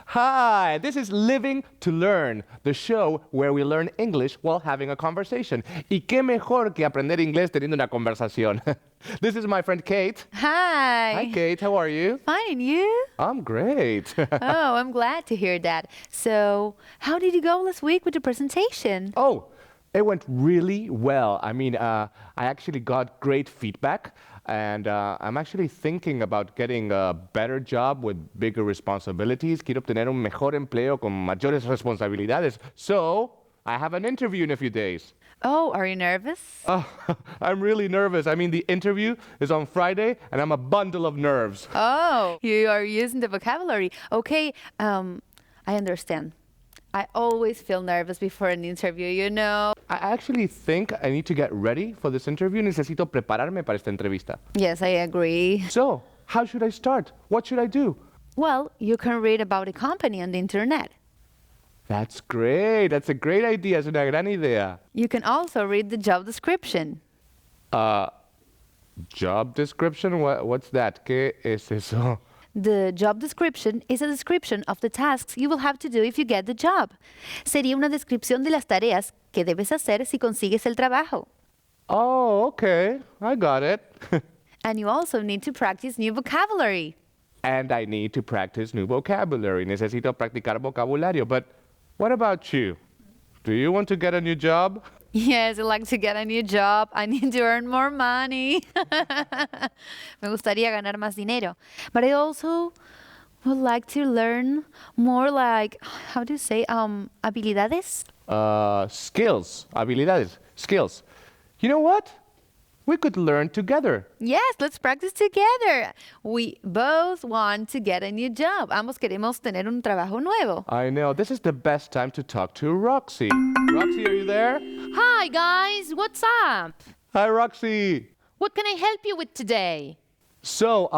Hi, this is Living to Learn, the show where we learn English while having a conversation. Y qué mejor que aprender inglés teniendo una conversación. This is my friend Kate. Hi. Hi, Kate. How are you? Fine, and you? I'm great. Oh, I'm glad to hear that. So, how did you go last week with the presentation? Oh, it went really well. I mean, I actually got great feedback, and I'm actually thinking about getting a better job with bigger responsibilities. Quiero obtener un mejor empleo con mayores responsabilidades. So, I have an interview in a few days. Oh, are you nervous? Oh, I'm really nervous. I mean, the interview is on Friday, and I'm a bundle of nerves. Oh, you are using the vocabulary. Okay, I understand. I always feel nervous before an interview, you know. I actually think I need to get ready for this interview. Necesito prepararme para esta entrevista. Yes, I agree. So, how should I start? What should I do? Well, you can read about a company on the internet. That's great. That's a great idea. Es una gran idea. You can also read the job description. Job description? What's that? ¿Qué es eso? The job description is a description of the tasks you will have to do if you get the job. Sería una descripción de las tareas que debes hacer si consigues el trabajo. Oh, okay. I got it. And you also need to practice new vocabulary. And I need to practice new vocabulary. Necesito practicar vocabulario. But what about you? Do you want to get a new job? Yes, I'd like to get a new job. I need to earn more money. Me gustaría ganar más dinero. But I also would like to learn more like, how do you say, habilidades? Skills. Habilidades. Skills. You know what? We could learn together. Yes, let's practice together. We both want to get a new job. Ambos queremos tener un trabajo nuevo. I know. This is the best time to talk to Roxy. Roxy, are you there? Hi guys, what's up? Hi, Roxy. What can I help you with today? So,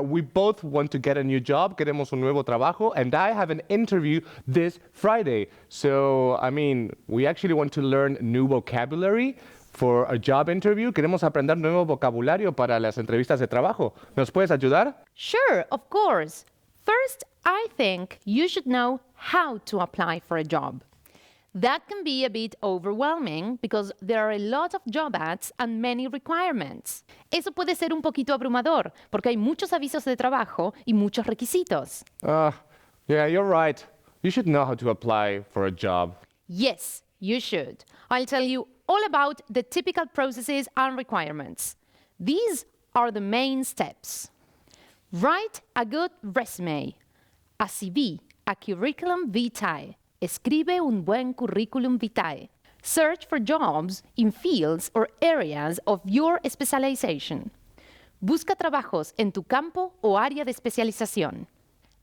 we both want to get a new job. Queremos un nuevo trabajo. And I have an interview this Friday. So, I mean, we actually want to learn new vocabulary for a job interview. Queremos aprender nuevo vocabulario para las entrevistas de trabajo. ¿Nos puedes ayudar? Sure, of course. First, I think you should know how to apply for a job. That can be a bit overwhelming because there are a lot of job ads and many requirements. Eso puede ser un poquito abrumador porque hay muchos avisos de trabajo y muchos requisitos. Yeah, you're right. You should know how to apply for a job. Yes, you should. I'll tell you all about the typical processes and requirements. These are the main steps. Write a good resume, a CV, a curriculum vitae. Escribe un buen curriculum vitae. Search for jobs in fields or areas of your specialization. Busca trabajos en tu campo o área de especialización.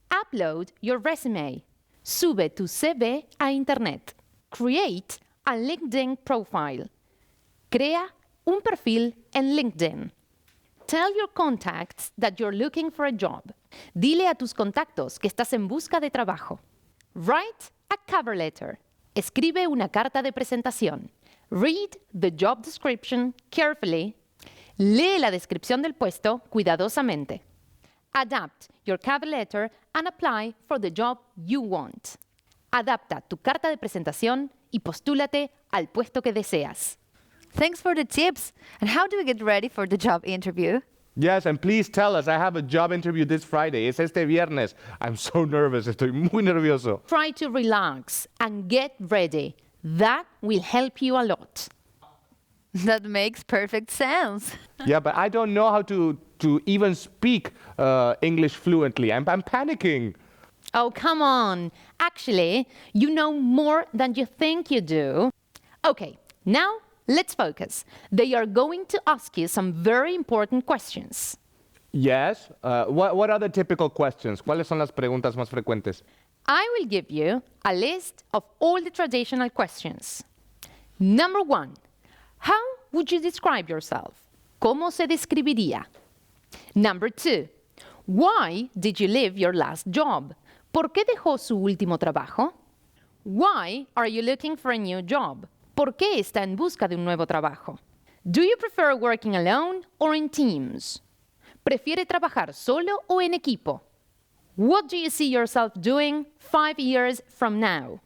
Upload your resume. Sube tu CV a Internet. Create a LinkedIn profile. Crea un perfil en LinkedIn. Tell your contacts that you're looking for a job. Dile a tus contactos que estás en busca de trabajo. Write a cover letter. Escribe una carta de presentación. Read the job description carefully. Lee la descripción del puesto cuidadosamente. Adapt your cover letter and apply for the job you want. Adapta tu carta de presentación y postúlate al puesto que deseas. Thanks for the tips. And how do we get ready for the job interview? Yes, and please tell us. I have a job interview this Friday. Es este viernes. I'm so nervous. Estoy muy nervioso. Try to relax and get ready. That will help you a lot. That makes perfect sense. Yeah, but I don't know how to even speak English fluently. I'm panicking. Oh, come on. Actually, you know more than you think you do. Okay, now let's focus. They are going to ask you some very important questions. Yes? What are the typical questions? ¿Cuáles son las preguntas más frecuentes? I will give you a list of all the traditional questions. Number 1. How would you describe yourself? ¿Cómo se describiría? Number 2. Why did you leave your last job? ¿Por qué dejó su último trabajo? Why are you looking for a new job? ¿Por qué está en busca de un nuevo trabajo? Do you prefer working alone or in teams? ¿Prefiere trabajar solo o en equipo? What do you see yourself doing 5 years from now?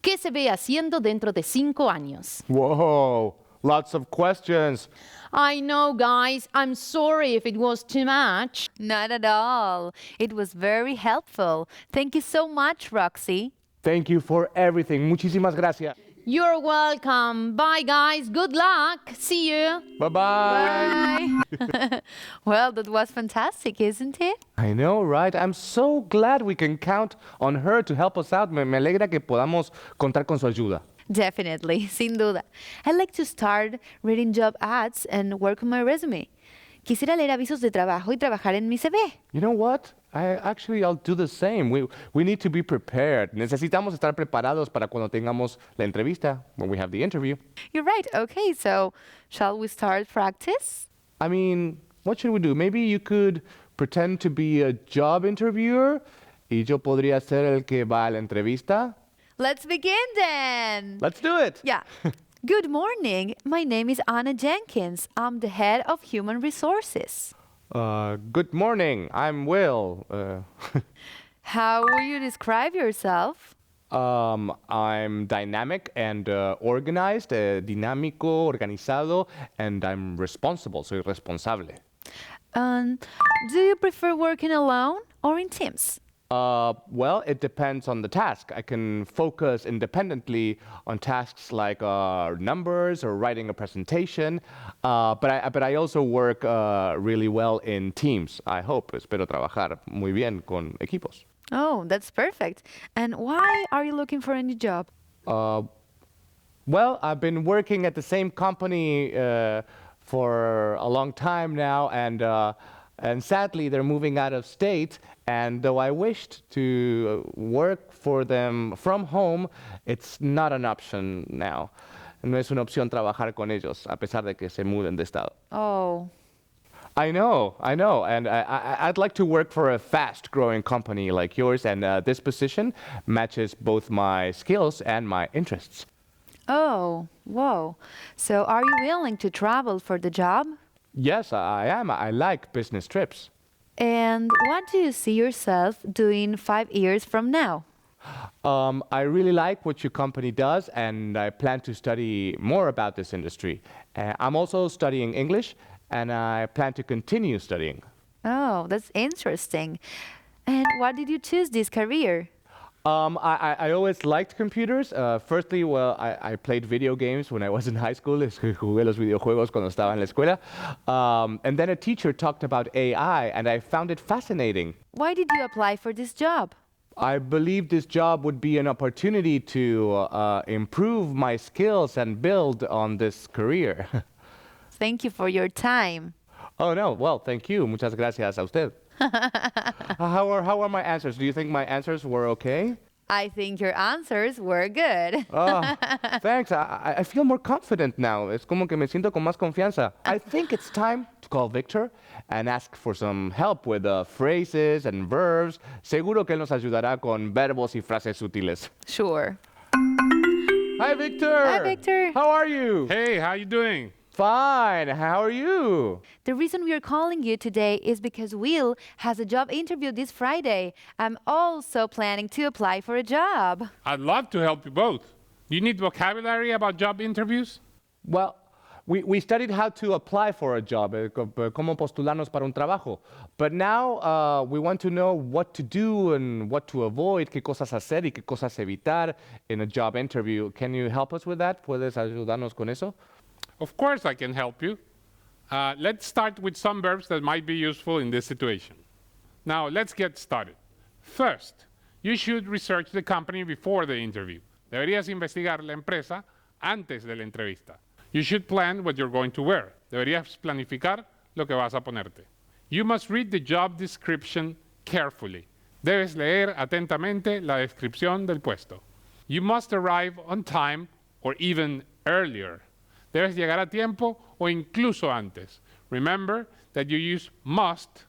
¿Qué se ve haciendo dentro de 5 años? Whoa, lots of questions. I know, guys. I'm sorry if it was too much. Not at all. It was very helpful. Thank you so much, Roxy. Thank you for everything. Muchísimas gracias. You're welcome. Bye, guys. Good luck. See you. Bye-bye. Bye. Well, that was fantastic, isn't it? I know, right? I'm so glad we can count on her to help us out. Me alegra que podamos contar con su ayuda. Definitely, sin duda. I'd like to start reading job ads and work on my resume. Quisiera leer avisos de trabajo y trabajar en mi CV. You know what? I'll do the same. We need to be prepared. Necesitamos estar preparados para cuando tengamos la entrevista, when we have the interview. You're right. Okay, so shall we start practice? I mean, what should we do? Maybe you could pretend to be a job interviewer y yo podría ser el que va a la entrevista. Let's begin then. Let's do it. Yeah. Good morning. My name is Anna Jenkins. I'm the head of human resources. Good morning. I'm Will. How would you describe yourself? I'm dynamic and organized, dinámico, organizado, and I'm responsible. Soy responsable. Do you prefer working alone or in teams? Well, it depends on the task. I can focus independently on tasks like numbers or writing a presentation, but I also work really well in teams. I hope, espero trabajar muy bien con equipos. Oh, that's perfect. And why are you looking for a new job? Well, I've been working at the same company for a long time now, and sadly, they're moving out of state. And though I wished to work for them from home, it's not an option now. No es una opción trabajar con ellos, a pesar de que se muden de estado. Oh, I know. And I'd like to work for a fast-growing company like yours, and this position matches both my skills and my interests. oh, whoa. So are you willing to travel for the job? Yes, I am. I like business trips. And what do you see yourself doing 5 years from now? I really like what your company does, and I plan to study more about this industry. I'm also studying English, and I plan to continue studying. Oh, that's interesting. And why did you choose this career? I always liked computers. Firstly, well, I played video games when I was in high school. Jugué los videojuegos cuando estaba en la escuela. And then a teacher talked about AI, and I found it fascinating. Why did you apply for this job? I believe this job would be an opportunity to improve my skills and build on this career. Thank you for your time. Oh, no. Well, thank you. Muchas gracias a usted. How are my answers? Do you think my answers were okay? I think your answers were good. Oh, thanks. I feel more confident now. Es como que me siento con más confianza. I think it's time to call Victor and ask for some help with phrases and verbs. Seguro que él nos ayudará con verbos y frases útiles. Sure. Hi, Victor. Hi, Victor. How are you? Hey, how you doing? Fine. How are you? The reason we are calling you today is because Will has a job interview this Friday. I'm also planning to apply for a job. I'd love to help you both. Do you need vocabulary about job interviews? Well, we studied how to apply for a job, cómo postularnos para un trabajo. But now we want to know what to do and what to avoid, qué cosas hacer y qué cosas evitar in a job interview. Can you help us with that? ¿Puedes ayudarnos con eso? Of course I can help you. Let's start with some verbs that might be useful in this situation. Now, let's get started. First, you should research the company before the interview. Deberías investigar la empresa antes de la entrevista. You should plan what you're going to wear. Deberías planificar lo que vas a ponerte. You must read the job description carefully. Debes leer atentamente la descripción del puesto. You must arrive on time or even earlier. Debes llegar a tiempo o incluso antes. Remember that you use must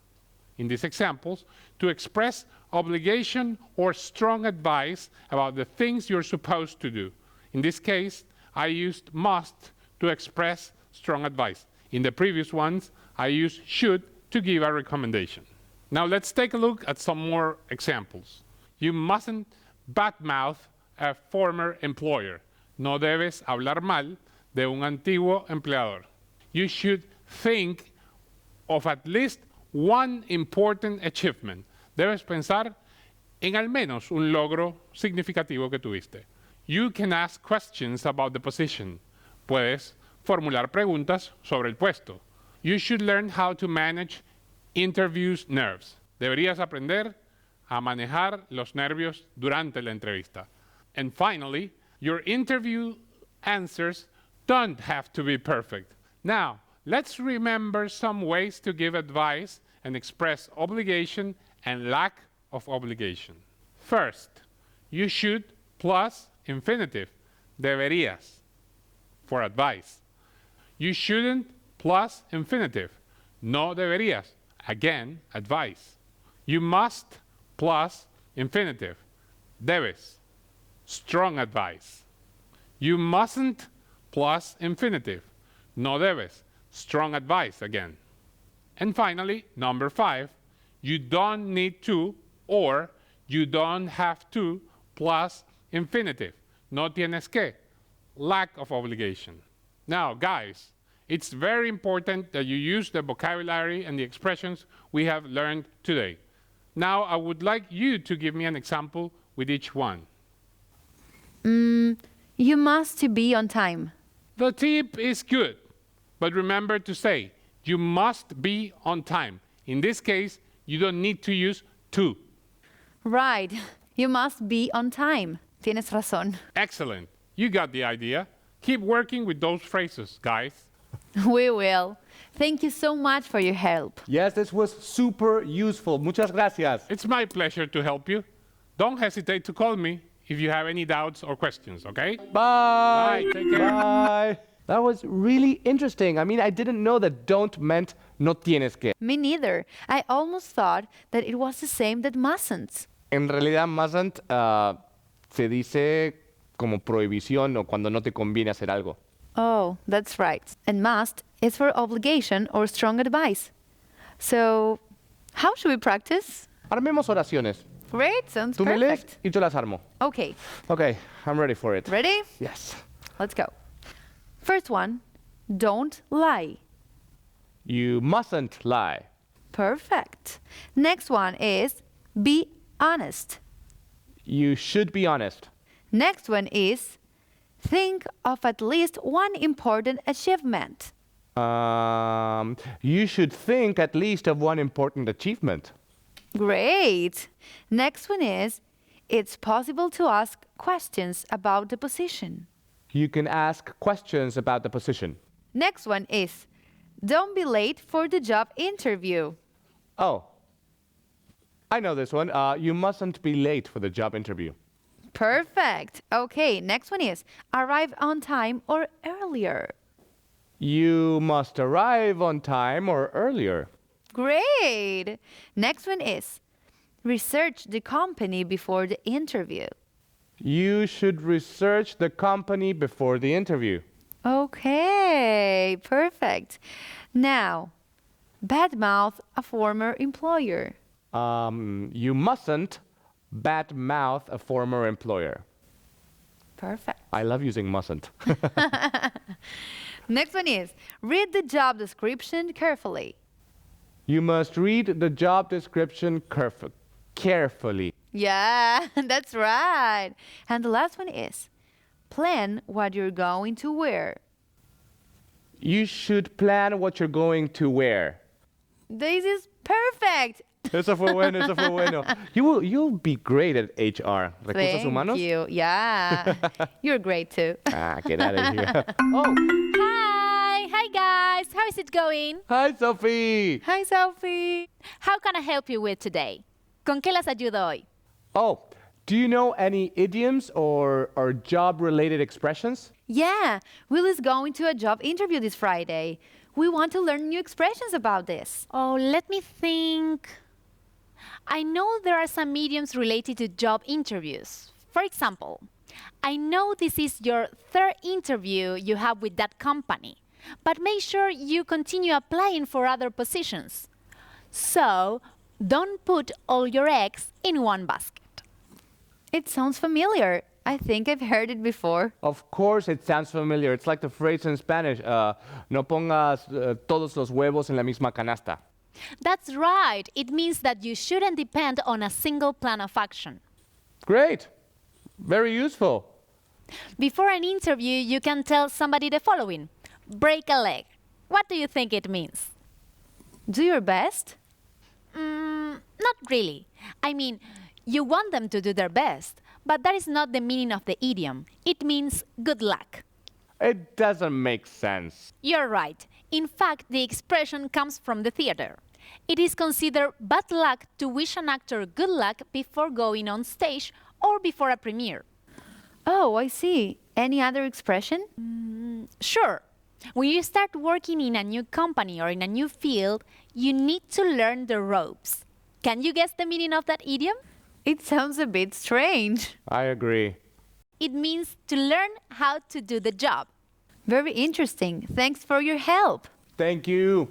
in these examples, to express obligation or strong advice about the things you're supposed to do. In this case, I used must to express strong advice. In the previous ones, I used should to give a recommendation. Now let's take a look at some more examples. You mustn't badmouth a former employer. No debes hablar mal de un antiguo empleador. You should think of at least one important achievement. Debes pensar en al menos un logro significativo que tuviste. You can ask questions about the position. Puedes formular preguntas sobre el puesto. You should learn how to manage interviews nerves. Deberías aprender a manejar los nervios durante la entrevista. And finally, your interview answers don't have to be perfect. Now, let's remember some ways to give advice and express obligation and lack of obligation. First, you should plus infinitive, deberías, for advice. You shouldn't plus infinitive, no deberías, again, advice. You must plus infinitive, debes, strong advice. You mustn't plus infinitive, no debes, strong advice again. And finally, number 5, you don't need to or you don't have to plus infinitive, no tienes que, lack of obligation. Now, guys, it's very important that you use the vocabulary and the expressions we have learned today. Now, I would like you to give me an example with each one. You must be on time. The tip is good, but remember to say, you must be on time. In this case, you don't need to use to. Right. You must be on time. Tienes razón. Excellent. You got the idea. Keep working with those phrases, guys. We will. Thank you so much for your help. Yes, this was super useful. Muchas gracias. It's my pleasure to help you. Don't hesitate to call me if you have any doubts or questions, okay? Bye. Bye. Take care. Bye. That was really interesting. I mean, I didn't know that don't meant no tienes que. Me neither. I almost thought that it was the same that mustn't. En realidad, mustn't se dice como prohibición o cuando no te conviene hacer algo. Oh, that's right. And must is for obligation or strong advice. So, how should we practice? Armemos oraciones. Great, sounds Tú me lees perfect. y yo las armo. Okay, Okay, I'm ready for it. ready? Yes. Let's go. First one, don't lie. You mustn't lie. Perfect. Next one is be honest. You should be honest. Next one is think of at least one important achievement. You should think at least of one important achievement. Great. Next one is it's possible to ask questions about the position. You can ask questions about the position. Next one is don't be late for the job interview. Oh, I know this one. You mustn't be late for the job interview. Perfect. Okay, next one is arrive on time or earlier. You must arrive on time or earlier. Great. Next one is research the company before the interview. You should research the company before the interview. Okay, perfect. Now, badmouth a former employer. You mustn't badmouth a former employer. Perfect. I love using mustn't. Next one is read the job description carefully. You must read the job description carefully. Yeah, that's right. And the last one is plan what you're going to wear. You should plan what you're going to wear. This is perfect. Eso fue bueno, eso fue bueno. You'll be great at HR. Recursos humanos. Thank you. Yeah. You're great too. Get out of here. Oh, Hi guys, how is it going? hi, Sophie. Hi, Sophie. How can I help you with today? ¿Con qué las ayudo hoy? Oh, do you know any idioms or job-related expressions? Yeah, Will is going to a job interview this Friday. We want to learn new expressions about this. Oh, let me think. I know there are some idioms related to job interviews. For example, I know this is your third interview you have with that company, but make sure you continue applying for other positions. So, don't put all your eggs in one basket. It sounds familiar. I think I've heard it before. Of course, it sounds familiar. It's like the phrase in Spanish, no pongas todos los huevos en la misma canasta. That's right. It means that you shouldn't depend on a single plan of action. Great. Very useful. Before an interview, you can tell somebody the following: break a leg. What do you think it means? Do your best? Not really. I mean, you want them to do their best, but that is not the meaning of the idiom. It means good luck. It doesn't make sense. You're right. In fact, the expression comes from the theater. It is considered bad luck to wish an actor good luck before going on stage or before a premiere. Oh, I see. Any other expression? Sure. When you start working in a new company or in a new field, you need to learn the ropes. Can you guess the meaning of that idiom? It sounds a bit strange. I agree. It means to learn how to do the job. Very interesting. Thanks for your help. Thank you.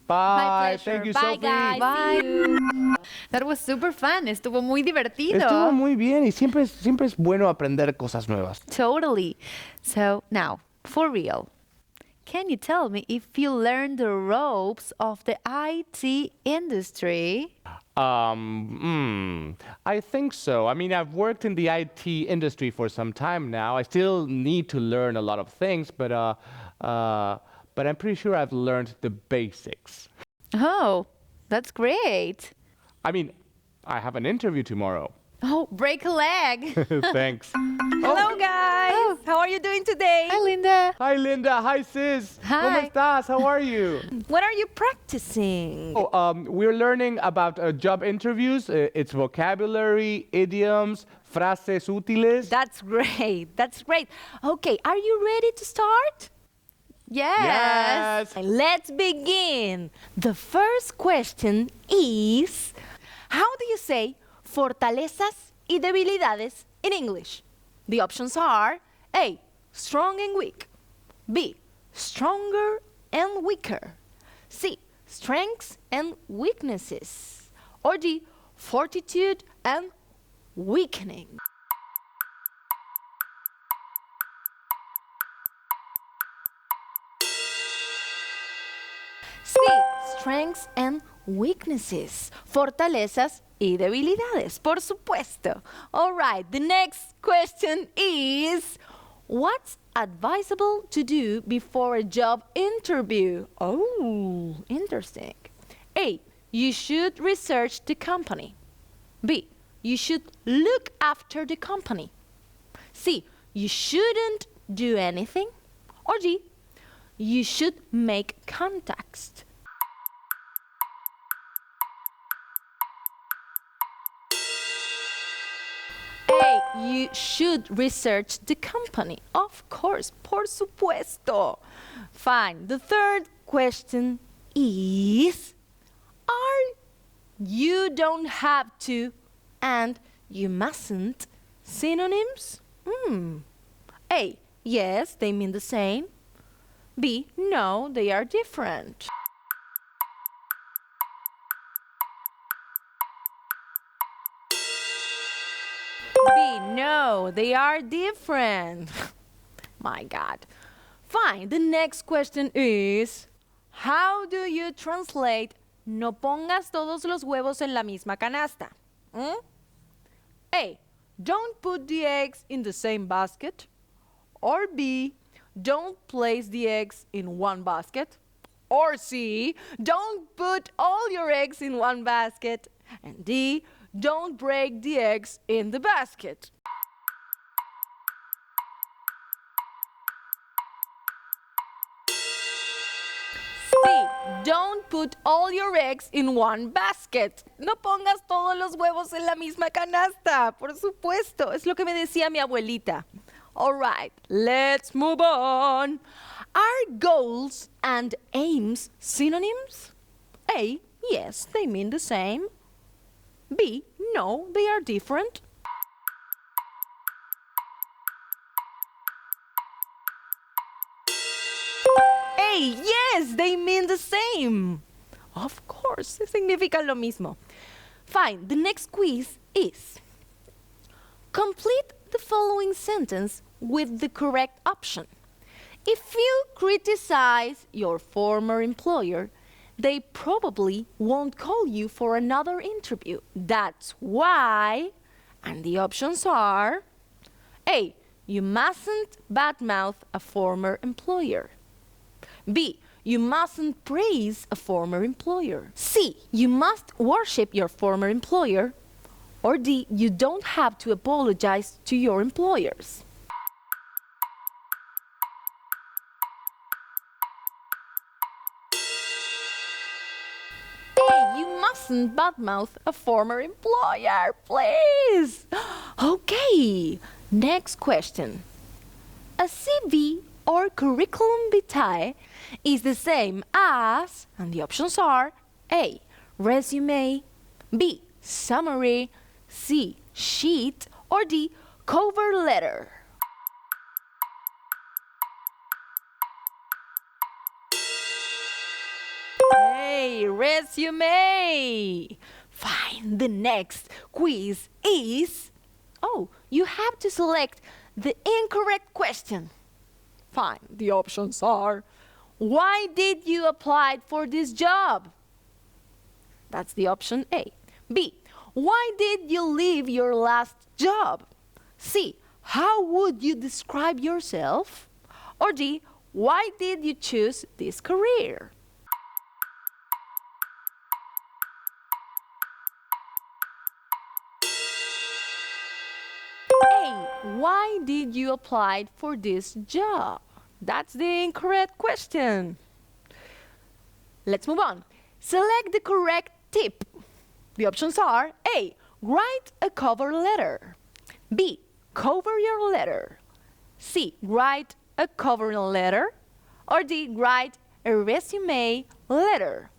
Bye. My pleasure. Thank you, Bye, Sophie. guys. Bye. That was super fun. Estuvo muy divertido. Estuvo muy bien y siempre es bueno aprender cosas nuevas. Totally. So now, for real, can you tell me if you learned the ropes of the IT industry? I think so. I mean, I've worked in the IT industry for some time now. I still need to learn a lot of things, but I'm pretty sure I've learned the basics. Oh, that's great. I mean, I have an interview tomorrow. Oh, break a leg. Thanks. Hello, guys. Oh. How are you doing today? Hi, Linda. Hi, Linda. Hi, sis. Hi. ¿Cómo estás? How are you? What are you practicing? We're learning about job interviews. It's vocabulary, idioms, frases útiles. That's great. That's great. Okay, are you ready to start? Yes. Let's begin. The first question is, how do you say fortalezas y debilidades in English? The options are A, strong and weak. B, stronger and weaker. C, strengths and weaknesses. Or D, fortitude and weakening. C, strengths and weaknesses. Fortalezas y debilidades, por supuesto. All right, the next question is, what's advisable to do before a job interview? Oh, interesting. A, you should research the company. B, you should look after the company. C, you shouldn't do anything. Or D, you should make contacts. A, you should research the company. Of course, por supuesto. Fine. The third question is, are you don't have to and you mustn't synonyms? A, yes, they mean the same. B, no, they are different. B, no, they are different. My God. Fine, the next question is, how do you translate no pongas todos los huevos en la misma canasta? A, don't put the eggs in the same basket. Or B, don't place the eggs in one basket. Or C, don't put all your eggs in one basket. And D, don't break the eggs in the basket. C, don't put all your eggs in one basket. No pongas todos los huevos en la misma canasta, por supuesto. Es lo que me decía mi abuelita. All right, let's move on. Are goals and aims synonyms? A, yes, they mean the same. B. No, they are different. A. Yes, they mean the same. Of course, significan lo mismo. Fine, the next quiz is: complete the following sentence with the correct option. If you criticize your former employer, they probably won't call you for another interview. That's why. And the options are: A. You mustn't badmouth a former employer. B. You mustn't praise a former employer. C. You must worship your former employer. Or D. You don't have to apologize to your employers. A. You mustn't badmouth a former employer, please. Okay, next question. A CV or curriculum vitae is the same as, and the options are: A. Resume, B. Summary, C. Sheet, or D. Cover letter. A. Resume. Fine, the next quiz is... Oh, you have to select the incorrect question. Fine, the options are: why did you apply for this job? That's the option A. B. Why did you leave your last job? C. How would you describe yourself? Or D. Why did you choose this career? A. Why did you apply for this job? That's the incorrect question. Let's move on. Select the correct tip. The options are: A. Write a cover letter. B. Cover your letter. C. Write a cover letter. Or D. Write a resume letter.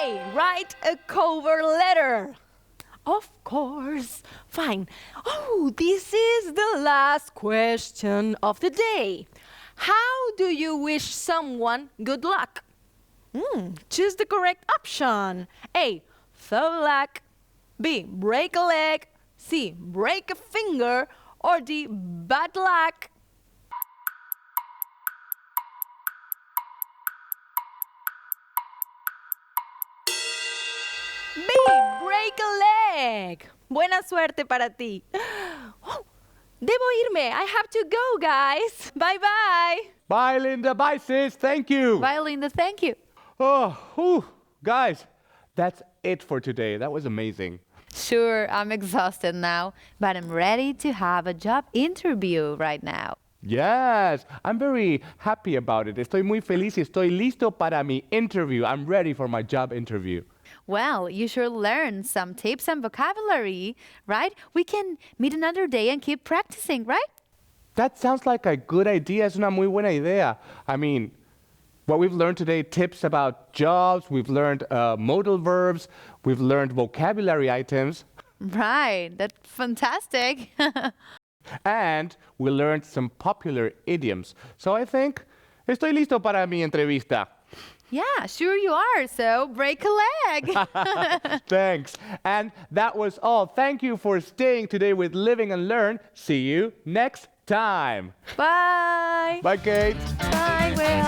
A. Write a cover letter. Of course. Fine. Oh, this is the last question of the day. How do you wish someone good luck? Choose the correct option. A. Throw luck. B. Break a leg. C. Break a finger. Or D. Bad luck. B. Break a leg. Buena suerte para ti. Oh, debo irme. I have to go, guys. Bye-bye. Bye, Linda. Bye, sis. Thank you. Bye, Linda. Thank you. Oh, whew. Guys, that's it for today. That was amazing. Sure, I'm exhausted now, but I'm ready to have a job interview right now. Yes, I'm very happy about it. Estoy muy feliz y estoy listo para mi interview. I'm ready for my job interview. Well, you should learn some tips and vocabulary, right? We can meet another day and keep practicing, right? That sounds like a good idea. Es una muy buena idea. I mean, what we've learned today, tips about jobs, we've learned modal verbs, we've learned vocabulary items, Right, that's fantastic. and we learned some popular idioms. So I think estoy listo para mi entrevista. Yeah, sure you are. So break a leg. Thanks. And that was all. Thank you for staying today with Living and Learn. See you next time. Bye. Bye, Kate. Bye, Will.